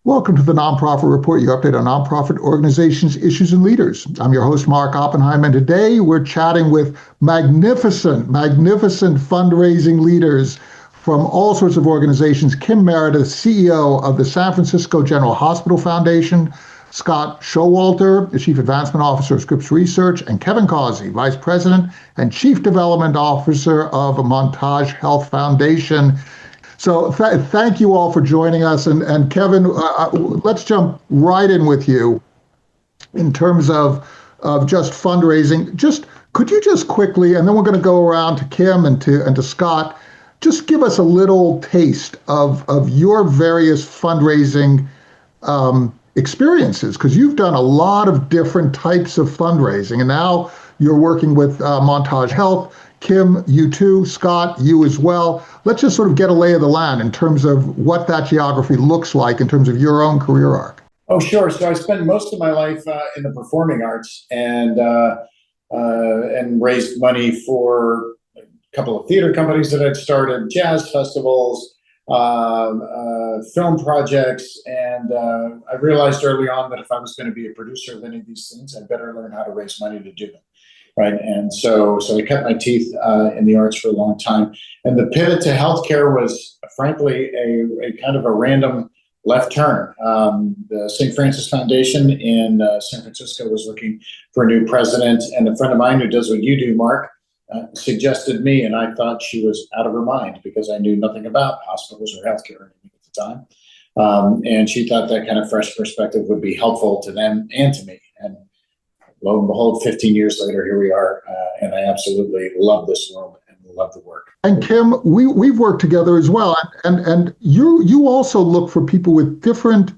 Welcome to the Nonprofit Report, your update on nonprofit organizations, issues, and leaders. I'm your host, Mark Oppenheim, and today we're chatting with magnificent fundraising leaders from all sorts of organizations. Kim Meredith, CEO of the San Francisco General Hospital Foundation, Scott Showalter, the Chief Advancement Officer of Scripps Research, and Kevin Causey, Vice President and Chief Development Officer of Montage Health Foundation. So thank you all for joining us. And Kevin, let's jump right in with you in terms of just fundraising. Could you just quickly, and then we're going to go around to Kim and to Scott, just give us a little taste of your various fundraising experiences, because you've done a lot of different types of fundraising, and now you're working with Montage Health. Kim, you too. Scott, you as well. Let's just sort of get a lay of the land in terms of what that geography looks like in terms of your own career arc. Oh, sure. So I spent most of my life in the performing arts and raised money for a couple of theater companies that I'd started, jazz festivals, film projects, and I realized early on that if I was going to be a producer of any of these things, I'd better learn how to raise money to do them. Right. And so I kept my teeth in the arts for a long time. And the pivot to healthcare was, frankly, a kind of a random left turn. The St. Francis Foundation in San Francisco was looking for a new president. And a friend of mine who does what you do, Mark, suggested me. And I thought she was out of her mind because I knew nothing about hospitals or healthcare at the time. And she thought that kind of fresh perspective would be helpful to them and to me. And lo and behold, 15 years later, here we are, and I absolutely love this world and love the work. And Kim, we've worked together as well, and you also look for people with different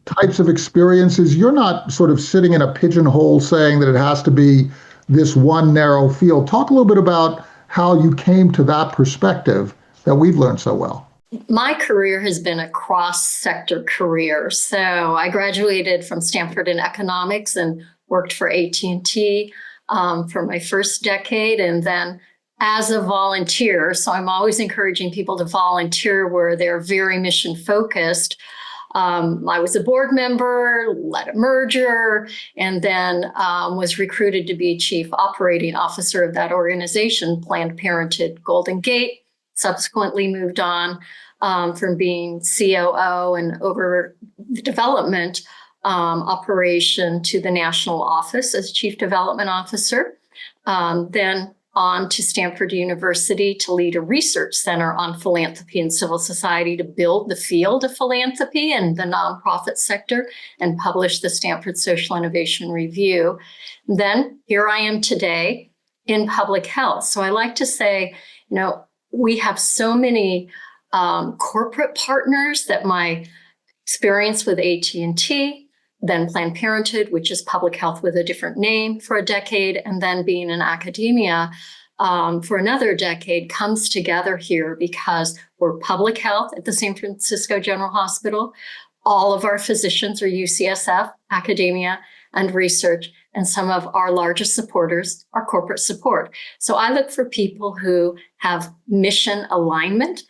types of experiences. You're not sort of sitting in a pigeonhole saying that it has to be this one narrow field. Talk a little bit about how you came to that perspective that we've learned so well. My career has been a cross-sector career. So I graduated from Stanford in economics and worked for AT&T for my first decade, and then as a volunteer. So I'm always encouraging people to volunteer where they're very mission focused. I was a board member, led a merger, and then was recruited to be chief operating officer of that organization, Planned Parenthood Golden Gate. Subsequently moved on from being COO and over the development operation to the national office as chief development officer, then on to Stanford University to lead a research center on philanthropy and civil society to build the field of philanthropy and the nonprofit sector and publish the Stanford Social Innovation Review. Then here I am today in public health. So I like to say, we have so many corporate partners that my experience with AT&T, then Planned Parenthood, which is public health with a different name for a decade, and then being in academia for another decade comes together here because we're public health at the San Francisco General Hospital. All of our physicians are UCSF, academia, and research, and some of our largest supporters are corporate support. So I look for people who have mission alignment,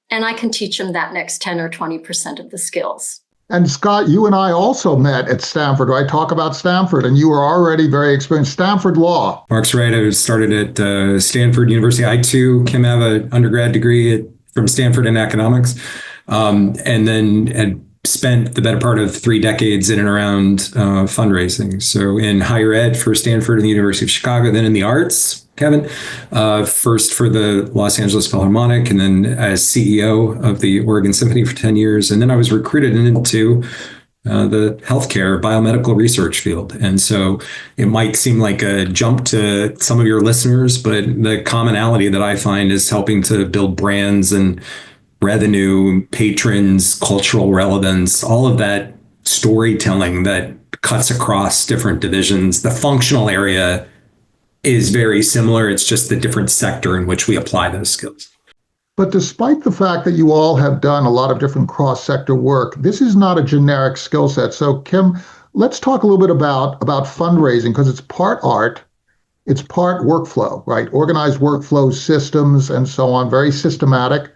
and I can teach them that next 10 or 20% of the skills. And Scott, you and I also met at Stanford. I talk about Stanford, and you were already very experienced. Stanford Law. Mark's right. I started at Stanford University. I too, Kim, have an undergrad degree from Stanford in economics, and then had spent the better part of 3 decades in and around fundraising. So in higher ed for Stanford and the University of Chicago, then in the arts, Kevin, first for the Los Angeles Philharmonic, and then as CEO of the Oregon Symphony for 10 years. And then I was recruited into the healthcare biomedical research field. And so it might seem like a jump to some of your listeners, but the commonality that I find is helping to build brands and revenue, patrons, cultural relevance, all of that storytelling that cuts across different divisions. The functional area is very similar. It's just the different sector in which we apply those skills. But despite the fact that you all have done a lot of different cross-sector work, this is not a generic skill set. So Kim, let's talk a little bit about fundraising, because it's part art, it's part workflow, right? Organized workflow systems and so on, very systematic.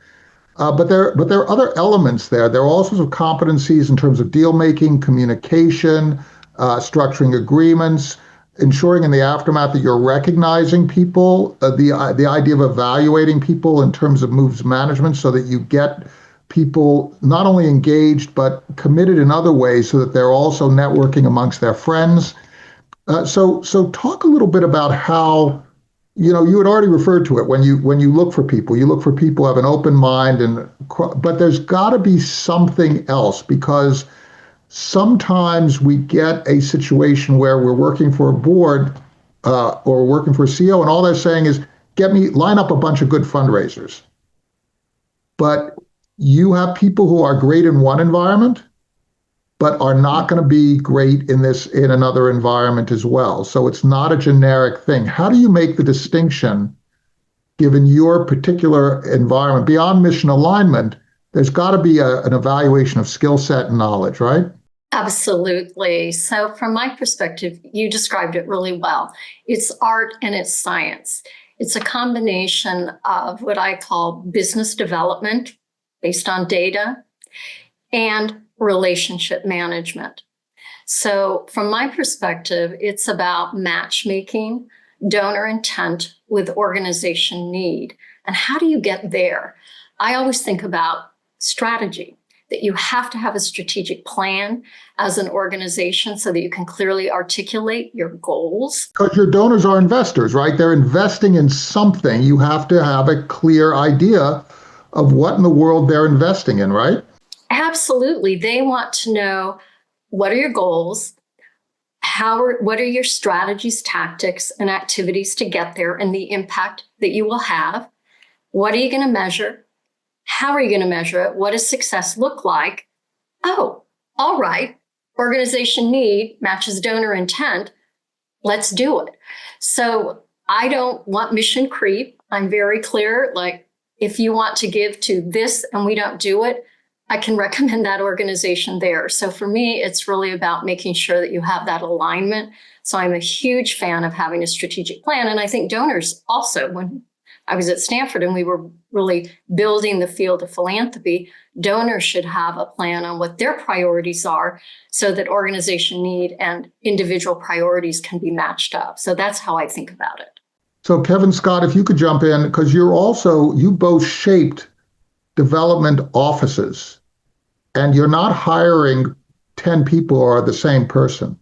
But there are other elements there. There are all sorts of competencies in terms of deal making, communication, structuring agreements, ensuring in the aftermath that you're recognizing people, the idea of evaluating people in terms of moves management so that you get people not only engaged but committed in other ways so that they're also networking amongst their friends. So talk a little bit about how, you had already referred to it when you look for people who have an open mind, but there's got to be something else, because sometimes we get a situation where we're working for a board or working for a CEO, and all they're saying is, line up a bunch of good fundraisers. But you have people who are great in one environment, but are not going to be great in another environment as well. So it's not a generic thing. How do you make the distinction, given your particular environment? Beyond mission alignment, there's got to be an evaluation of skill set and knowledge, right? Absolutely. So from my perspective, you described it really well. It's art and it's science. It's a combination of what I call business development based on data and relationship management. So from my perspective, it's about matchmaking donor intent with organization need. And how do you get there? I always think about strategy, that you have to have a strategic plan as an organization so that you can clearly articulate your goals. Because your donors are investors, right? They're investing in something. You have to have a clear idea of what in the world they're investing in, right? Absolutely. They want to know, what are your goals? What are your strategies, tactics, and activities to get there, and the impact that you will have? What are you going to measure? How are you going to measure it? What does success look like? Oh, all right. Organization need matches donor intent. Let's do it. So I don't want mission creep. I'm very clear. Like, if you want to give to this and we don't do it, I can recommend that organization there. So for me, it's really about making sure that you have that alignment. So I'm a huge fan of having a strategic plan. And I think donors also, when I was at Stanford and we were really building the field of philanthropy, donors should have a plan on what their priorities are so that organization need and individual priorities can be matched up. So that's how I think about it. So Kevin, Scott, if you could jump in, because you both shaped development offices, and you're not hiring 10 people who are the same person.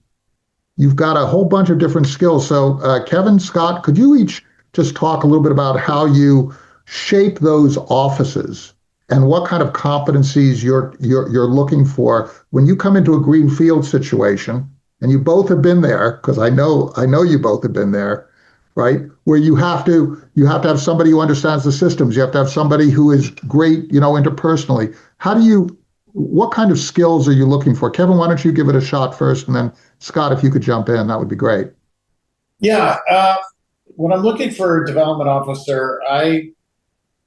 You've got a whole bunch of different skills. So Kevin, Scott, could you each just talk a little bit about how you shape those offices and what kind of competencies you're looking for when you come into a greenfield situation? And you both have been there, because I know you both have been there, right? Where you have to have somebody who understands the systems. You have to have somebody who is great, interpersonally. What kind of skills are you looking for? Kevin, why don't you give it a shot first, and then Scott, if you could jump in, that would be great. Yeah, when I'm looking for a development officer, I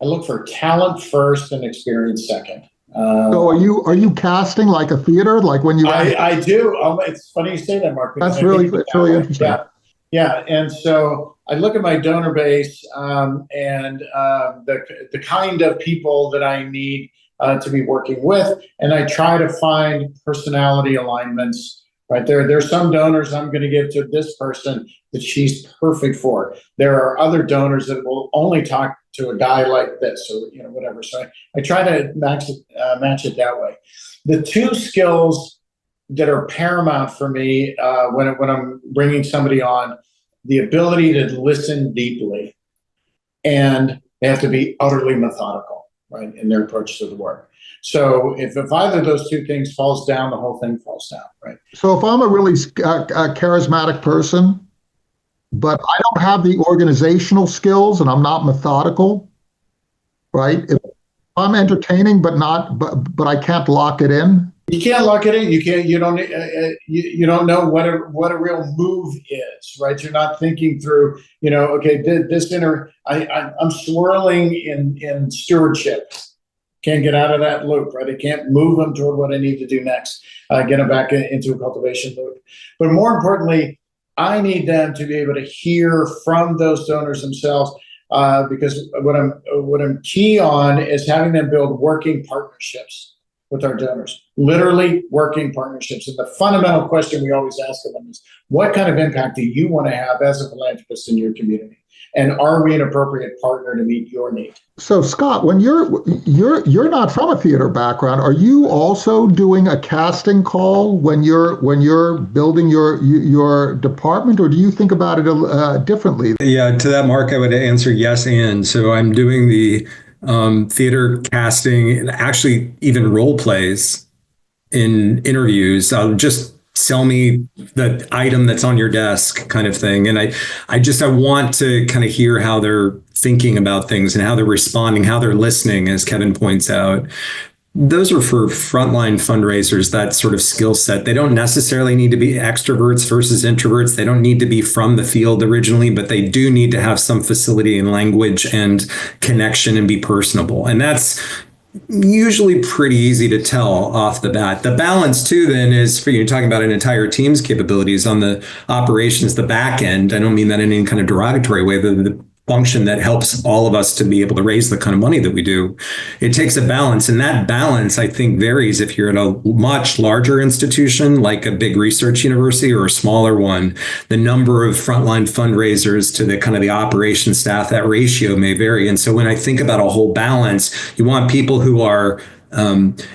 look for talent first and experience second. So are you casting like a theater, like when you? I do. It's funny you say that, Mark. That's really interesting. Yeah, and so I look at my donor base and the kind of people that I need to be working with, and I try to find personality alignments. Right there's some donors I'm going to give to this person that she's perfect for. There are other donors that will only talk to a guy like this, or whatever. So I try to match it that way. The two skills that are paramount for me when I'm bringing somebody on, the ability to listen deeply, and they have to be utterly methodical, right, in their approach to the work. So if either of those two things falls down, the whole thing falls down, right? So if I'm a really charismatic person, but I don't have the organizational skills and I'm not methodical, right? If I'm entertaining, but I can't lock it in. You can't lock it in. You can't. You don't know what a real move is, right? You're not thinking through. Okay, I'm swirling in stewardship. Can't get out of that loop, right? I can't move them toward what I need to do next. Get them back into a cultivation loop. But more importantly, I need them to be able to hear from those donors themselves because what I'm key on is having them build working partnerships with our donors, literally working partnerships. And the fundamental question we always ask of them is, what kind of impact do you want to have as a philanthropist in your community? And are we an appropriate partner to meet your need? So Scott, when you're not from a theater background, are you also doing a casting call when you're building your department, or do you think about it differently? Yeah, to that, Mark, I would answer yes and. So I'm doing the theater casting and actually even role plays in interviews. I'll just sell me the item that's on your desk kind of thing. And I want to kind of hear how they're thinking about things and how they're responding, how they're listening, as Kevin points out. Those are for frontline fundraisers, that sort of skill set. They don't necessarily need to be extroverts versus introverts. They don't need to be from the field originally, but they do need to have some facility in language and connection and be personable. And that's usually pretty easy to tell off the bat. The balance too then is, for you talking about an entire team's capabilities on the operations, the back end. I don't mean that in any kind of derogatory way. The function that helps all of us to be able to raise the kind of money that we do. It takes a balance, and that balance, I think, varies if you're at a much larger institution like a big research university or a smaller one. The number of frontline fundraisers to the kind of the operation staff, that ratio may vary. And so when I think about a whole balance, you want people who are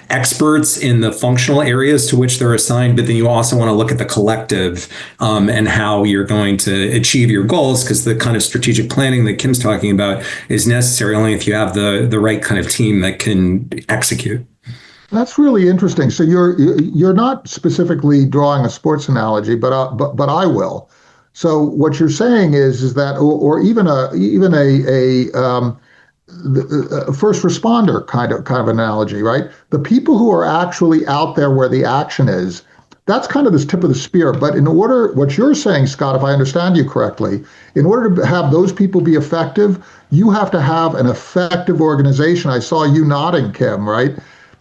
experts in the functional areas to which they're assigned, but then you also want to look at the collective and how you're going to achieve your goals, because the kind of strategic planning that Kim's talking about is necessary only if you have the right kind of team that can execute. That's really interesting. So you're not specifically drawing a sports analogy, but I will. So what you're saying is that, or even a first responder kind of analogy, right? The people who are actually out there where the action is, that's kind of the tip of the spear. But what you're saying, Scott, if I understand you correctly, in order to have those people be effective, you have to have an effective organization. I saw you nodding, Kim, right?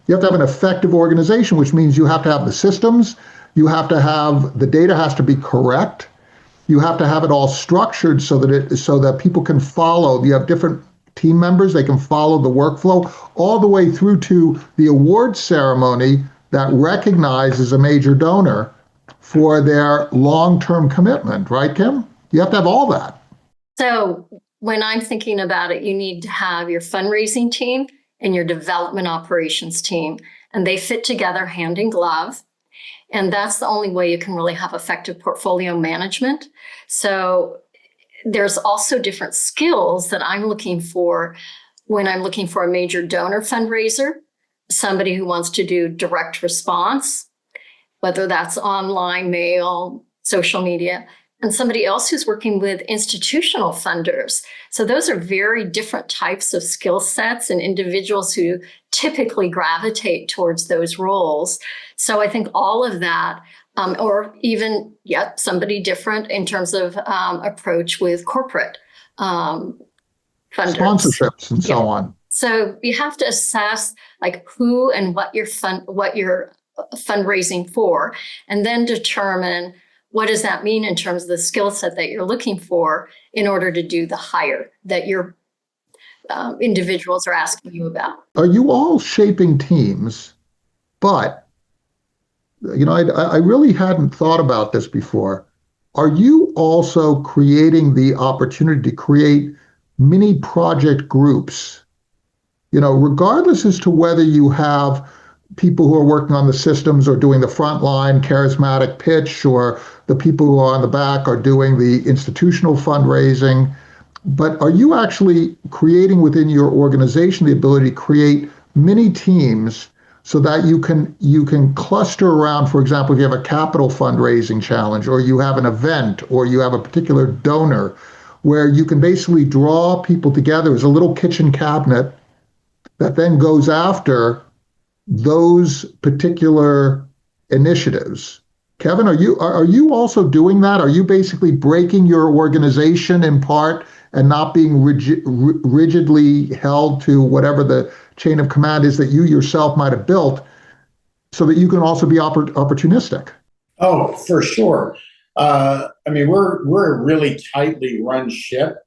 You have to have an effective organization, which means you have to have the systems, you have to have, the data has to be correct, you have to have it all structured so that people can follow. You have different team members, they can follow the workflow all the way through to the award ceremony that recognizes a major donor for their long-term commitment, right, Kim? You have to have all that. So when I'm thinking about it, you need to have your fundraising team and your development operations team, and they fit together hand in glove. And that's the only way you can really have effective portfolio management. So there's also different skills that I'm looking for when I'm looking for a major donor fundraiser, somebody who wants to do direct response, whether that's online, mail, social media, and somebody else who's working with institutional funders. So those are very different types of skill sets and individuals who typically gravitate towards those roles. So I think all of that, or even yet somebody different in terms of approach with corporate funders. Sponsorships and so on. So you have to assess like who and what you're fundraising for, and then determine what does that mean in terms of the skill set that you're looking for in order to do the hire that your individuals are asking you about. Are you all shaping teams? But I really hadn't thought about this before. Are you also creating the opportunity to create mini project groups? Regardless as to whether you have people who are working on the systems or doing the frontline charismatic pitch, or the people who are on the back are doing the institutional fundraising. But are you actually creating within your organization the ability to create mini teams so that you can cluster around, for example, if you have a capital fundraising challenge, or you have an event, or you have a particular donor, where you can basically draw people together as a little kitchen cabinet that then goes after those particular initiatives. Kevin, are you also doing that? Are you basically breaking your organization in part and not being rigidly held to whatever the chain of command is that you yourself might have built, so that you can also be opportunistic? Oh, for sure. We're a really tightly run ship,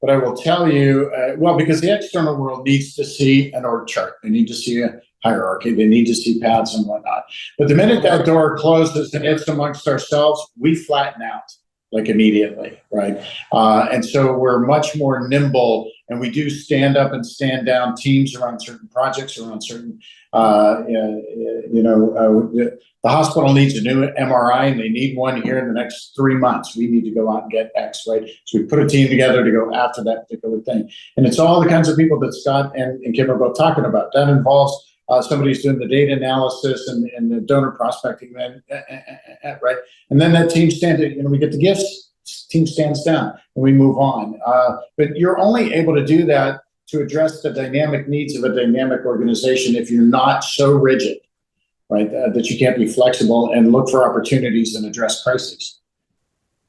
But I will tell you, because the external world needs to see an org chart. They need to see a hierarchy. They need to see paths and whatnot. But the minute that door closes and it's amongst ourselves, we flatten out like immediately, right? And so we're much more nimble, and we do stand up and stand down teams around certain projects, around certain, the hospital needs a new MRI and they need one here in the next 3 months. We need to go out and get X, right? So we put a team together to go after that particular thing. And it's all the kinds of people that Scott and Kim are both talking about. That involves somebody who's doing the data analysis and the donor prospecting, right? And then that team stands, we get the gifts, team stands down and we move on. But you're only able to do that to address the dynamic needs of a dynamic organization if you're not so rigid, right, that you can't be flexible and look for opportunities and address crises.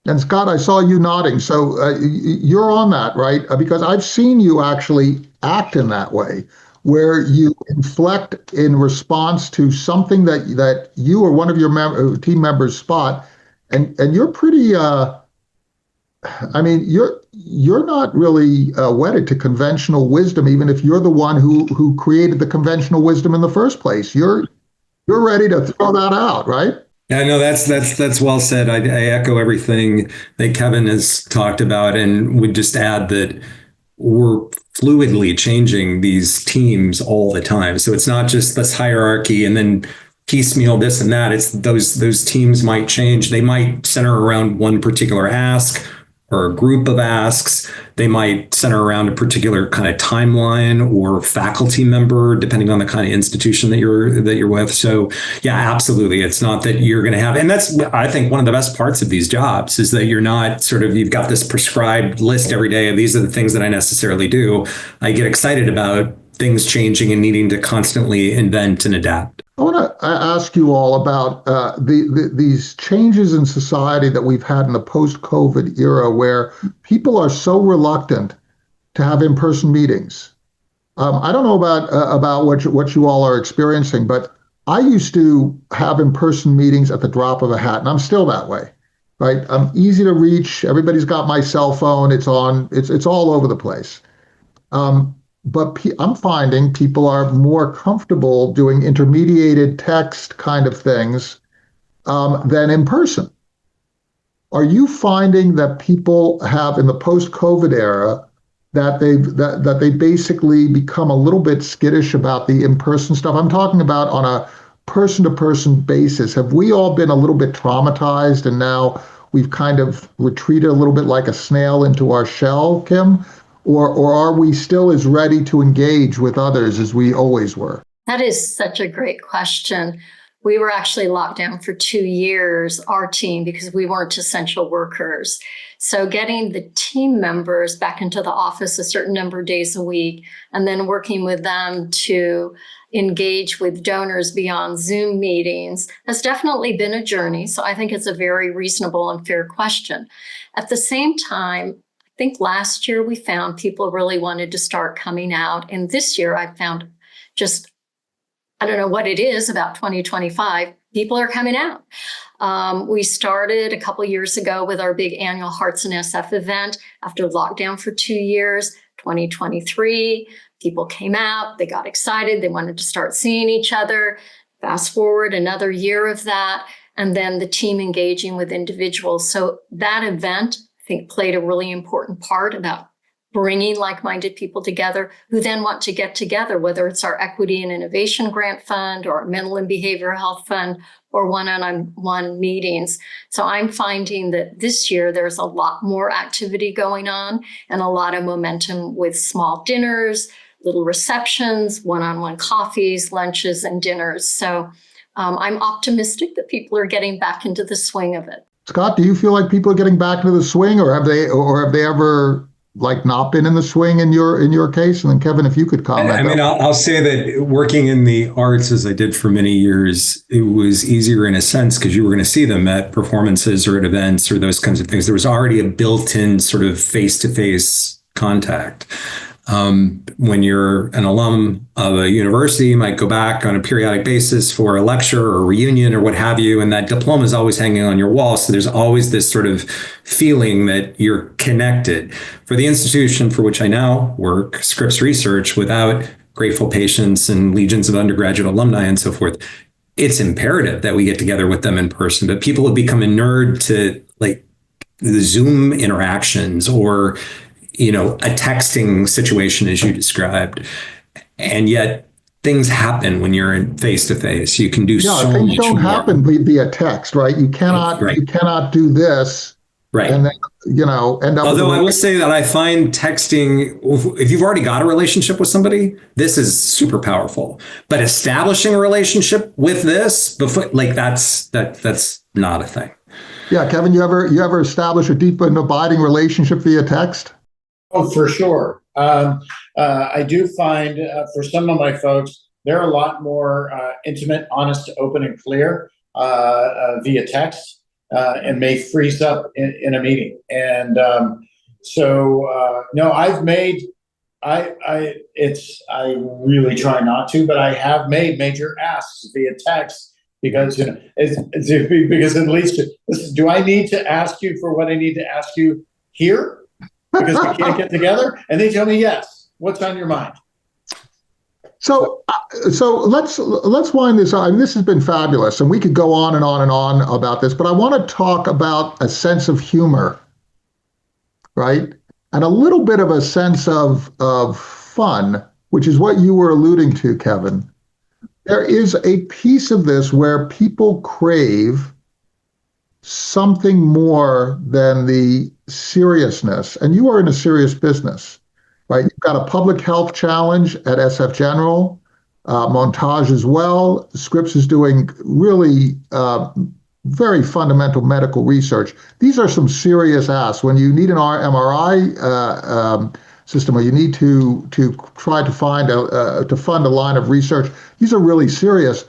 And Scott, I saw you nodding. So you're on that, right? Because I've seen you actually act in that way, where you inflect in response to something that you or one of your team members spot, and you're pretty. You're not really wedded to conventional wisdom, even if you're the one who created the conventional wisdom in the first place. You're ready to throw that out, right? Yeah, no, that's well said. I echo everything that Kevin has talked about, and would just add that we're fluidly changing these teams all the time. So it's not just this hierarchy and then piecemeal this and that. It's those teams might change. They might center around one particular ask or a group of asks. They might center around a particular kind of timeline or faculty member, depending on the kind of institution that you're with. So yeah, absolutely. It's not that you're going to have, and that's, I think, one of the best parts of these jobs is that you're not you've got this prescribed list every day of these are the things that I necessarily do. I get excited about things changing and needing to constantly invent and adapt. I want to ask you all about these changes in society that we've had in the post-COVID era, where people are so reluctant to have in-person meetings. I don't know about what you all are experiencing, but I used to have in-person meetings at the drop of a hat, and I'm still that way, right? I'm easy to reach. Everybody's got my cell phone. It's on. It's all over the place. But I'm finding people are more comfortable doing intermediated text kind of things than in person. Are you finding that people have, in the post-COVID era, that they basically become a little bit skittish about the in-person stuff? I'm talking about on a person-to-person basis. Have we all been a little bit traumatized and now we've kind of retreated a little bit like a snail into our shell, Kim? Or are we still as ready to engage with others as we always were? That is such a great question. We were actually locked down for 2 years, our team, because we weren't essential workers. So getting the team members back into the office a certain number of days a week, and then working with them to engage with donors beyond Zoom meetings has definitely been a journey. So I think it's a very reasonable and fair question. At the same time, I think last year we found people really wanted to start coming out. And this year I found I don't know what it is about 2025, people are coming out. We started a couple years ago with our big annual Hearts and SF event after lockdown for 2 years, 2023. People came out, they got excited, they wanted to start seeing each other. Fast forward another year of that, and then the team engaging with individuals. So that event, I think, played a really important part about bringing like-minded people together who then want to get together, whether it's our Equity and Innovation Grant Fund or our Mental and Behavioral Health Fund or one-on-one meetings. So I'm finding that this year there's a lot more activity going on and a lot of momentum with small dinners, little receptions, one-on-one coffees, lunches, and dinners. So I'm optimistic that people are getting back into the swing of it. Scott, do you feel like people are getting back into the swing, or have they ever not been in the swing in your case? And then Kevin, if you could comment. I mean, I'll say that working in the arts as I did for many years, it was easier in a sense because you were going to see them at performances or at events or those kinds of things. There was already a built-in sort of face-to-face contact. When you're an alum of a university, you might go back on a periodic basis for a lecture or a reunion or what have you, and that diploma is always hanging on your wall. So there's always this sort of feeling that you're connected. For the institution for which I now work, Scripps Research, without grateful patients and legions of undergraduate alumni and so forth, it's imperative that we get together with them in person. But people have become a nerd to like the Zoom interactions or a texting situation as you described. And yet things happen when you're in face to face. You can do so much more. Things don't happen via text, right? You cannot do this. Right. And then, end up. Although I will say that I find texting, if you've already got a relationship with somebody, this is super powerful. But establishing a relationship with this before, that's not a thing. Yeah, Kevin, you ever establish a deep and abiding relationship via text? Oh, for sure. I do find for some of my folks, they're a lot more intimate, honest, open, and clear via text, and may freeze up in a meeting. And no, I've made. I really try not to, but I have made major asks via text because because at least do I need to ask you for what I need to ask you here? Because we can't get together, and they tell me yes. What's on your mind? So let's wind this up. This has been fabulous, and we could go on and on and on about this. But I want to talk about a sense of humor, right, and a little bit of a sense of fun, which is what you were alluding to, Kevin. There is a piece of this where people crave something more than the seriousness, and you are in a serious business, right? You've got a public health challenge at SF General, Montage as well. Scripps is doing really very fundamental medical research. These are some serious asks. When you need an MRI system, or you need to try to fund a line of research, these are really serious.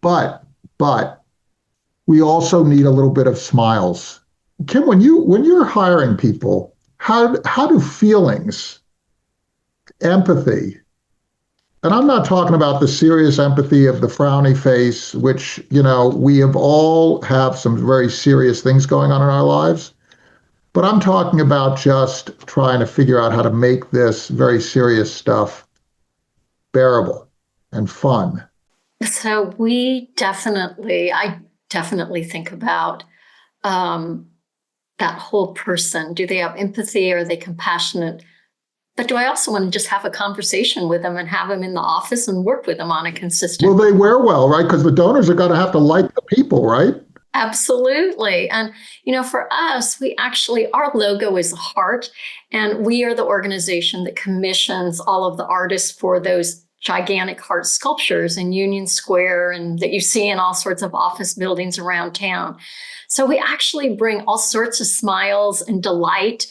But we also need a little bit of smiles. Kim, when you're hiring people, how do feelings, empathy, and I'm not talking about the serious empathy of the frowny face, which we have some very serious things going on in our lives, but I'm talking about just trying to figure out how to make this very serious stuff bearable and fun. So I definitely think about that whole person. Do they have empathy? Are they compassionate? But do I also want to just have a conversation with them and have them in the office and work with them on a consistent? Will they wear well, right? Because the donors are going to have to like the people, right? Absolutely. And, for us, our logo is a heart, and we are the organization that commissions all of the artists for those gigantic heart sculptures in Union Square and that you see in all sorts of office buildings around town. So we actually bring all sorts of smiles and delight.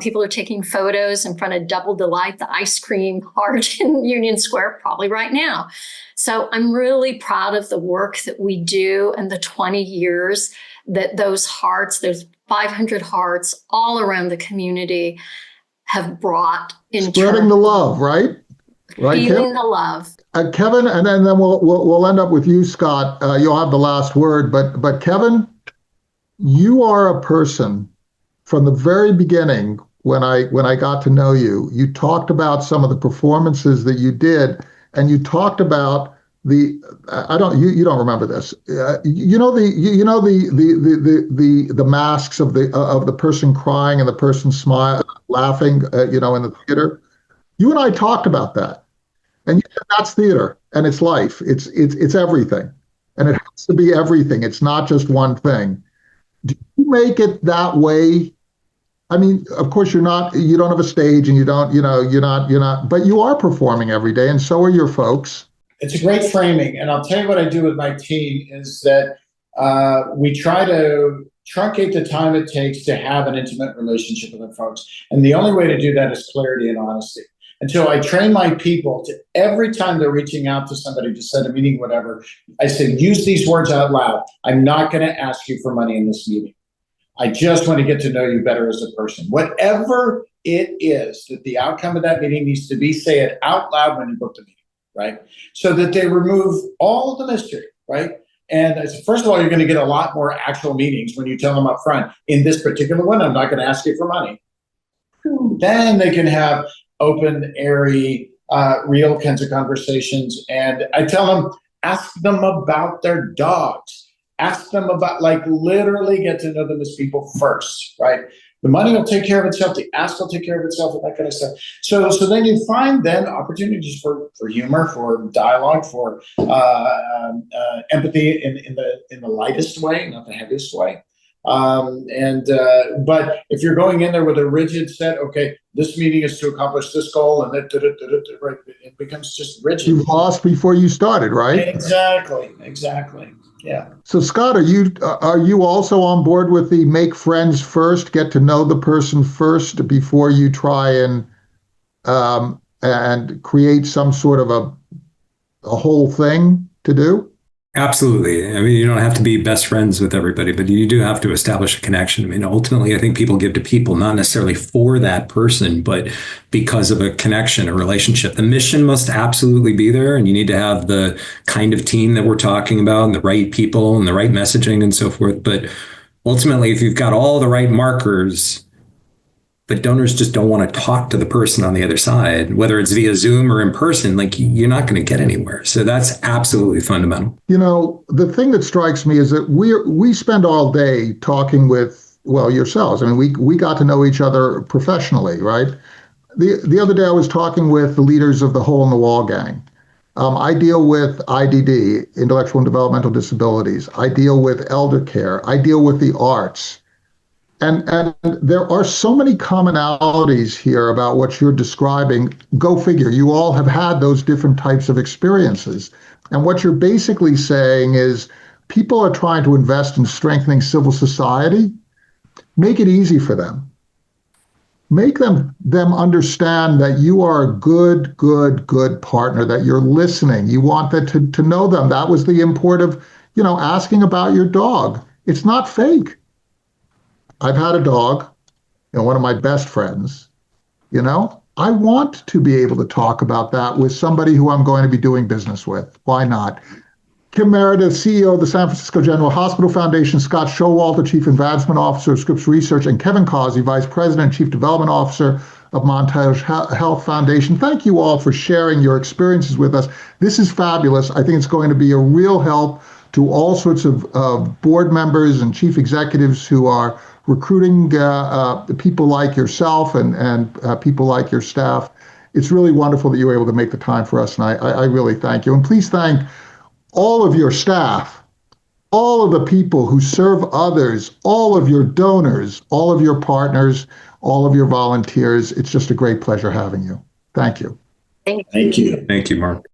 People are taking photos in front of Double Delight, the ice cream heart in Union Square, probably right now. So I'm really proud of the work that we do and the 20 years that those hearts, those 500 hearts all around the community have brought in. Spreading the love, right? Right, feeling the love. Kevin, and then we'll end up with you, Scott. You'll have the last word. But Kevin, you are a person from the very beginning. When I got to know you, you talked about some of the performances that you did, and you talked about you don't remember this. The masks of the person crying and the person laughing, in the theater. You and I talked about that, and you said that's theater and it's life. It's everything, and it has to be everything. It's not just one thing. Do you make it that way? I mean, of course, you don't have a stage, and you're not, but you are performing every day, and so are your folks. It's a great framing, and I'll tell you what I do with my team is that we try to truncate the time it takes to have an intimate relationship with our folks, and the only way to do that is clarity and honesty. Until I train my people to every time they're reaching out to somebody to set a meeting, whatever, I say, use these words out loud. I'm not going to ask you for money in this meeting. I just want to get to know you better as a person. Whatever it is that the outcome of that meeting needs to be, say it out loud when you book the meeting, right? So that they remove all the mystery, right? And first of all, you're going to get a lot more actual meetings when you tell them up front, in this particular one, I'm not going to ask you for money. Then they can have open, airy, real kinds of conversations. And I tell them, ask them about their dogs. Ask them about, like, literally get to know them as people first, right? The money will take care of itself. The ask will take care of itself, and that kind of stuff. So then you find then opportunities for humor, for dialogue, for empathy in the lightest way, not the heaviest way. But if you're going in there with a rigid set, okay, this meeting is to accomplish this goal, and that, right, it becomes just rigid. You lost before you started, right? Exactly. Yeah. So Scott, are you also on board with the make friends first, get to know the person first before you try and create some sort of a whole thing to do? Absolutely. I mean, you don't have to be best friends with everybody, but you do have to establish a connection. I mean, ultimately, I think people give to people not necessarily for that person, but because of a connection, a relationship. The mission must absolutely be there, and you need to have the kind of team that we're talking about and the right people and the right messaging and so forth. But ultimately, if you've got all the right markers, but donors just don't want to talk to the person on the other side, whether it's via Zoom or in person, like, you're not going to get anywhere. So that's absolutely fundamental. You know, the thing that strikes me is that we spend all day talking with, well, yourselves. I mean, we got to know each other professionally, right? The other day I was talking with the leaders of the Hole in the Wall gang. I deal with IDD, intellectual and developmental disabilities. I deal with elder care. I deal with the arts. And there are so many commonalities here about what you're describing. Go figure, you all have had those different types of experiences. And what you're basically saying is people are trying to invest in strengthening civil society. Make it easy for them. Make them understand that you are a good partner, that you're listening. You want that to know them. That was the import of, asking about your dog. It's not fake. I've had a dog, one of my best friends, I want to be able to talk about that with somebody who I'm going to be doing business with. Why not? Kim Meredith, CEO of the San Francisco General Hospital Foundation, Scott Showalter, Chief Advancement Officer of Scripps Research, and Kevin Causey, Vice President and Chief Development Officer of Montage Health Foundation. Thank you all for sharing your experiences with us. This is fabulous. I think it's going to be a real help to all sorts of board members and chief executives who are recruiting people like yourself and people like your staff. It's really wonderful that you were able to make the time for us, and I really thank you. And please thank all of your staff, all of the people who serve others, all of your donors, all of your partners, all of your volunteers. It's just a great pleasure having you. Thank you. Thank you. Thank you, Mark.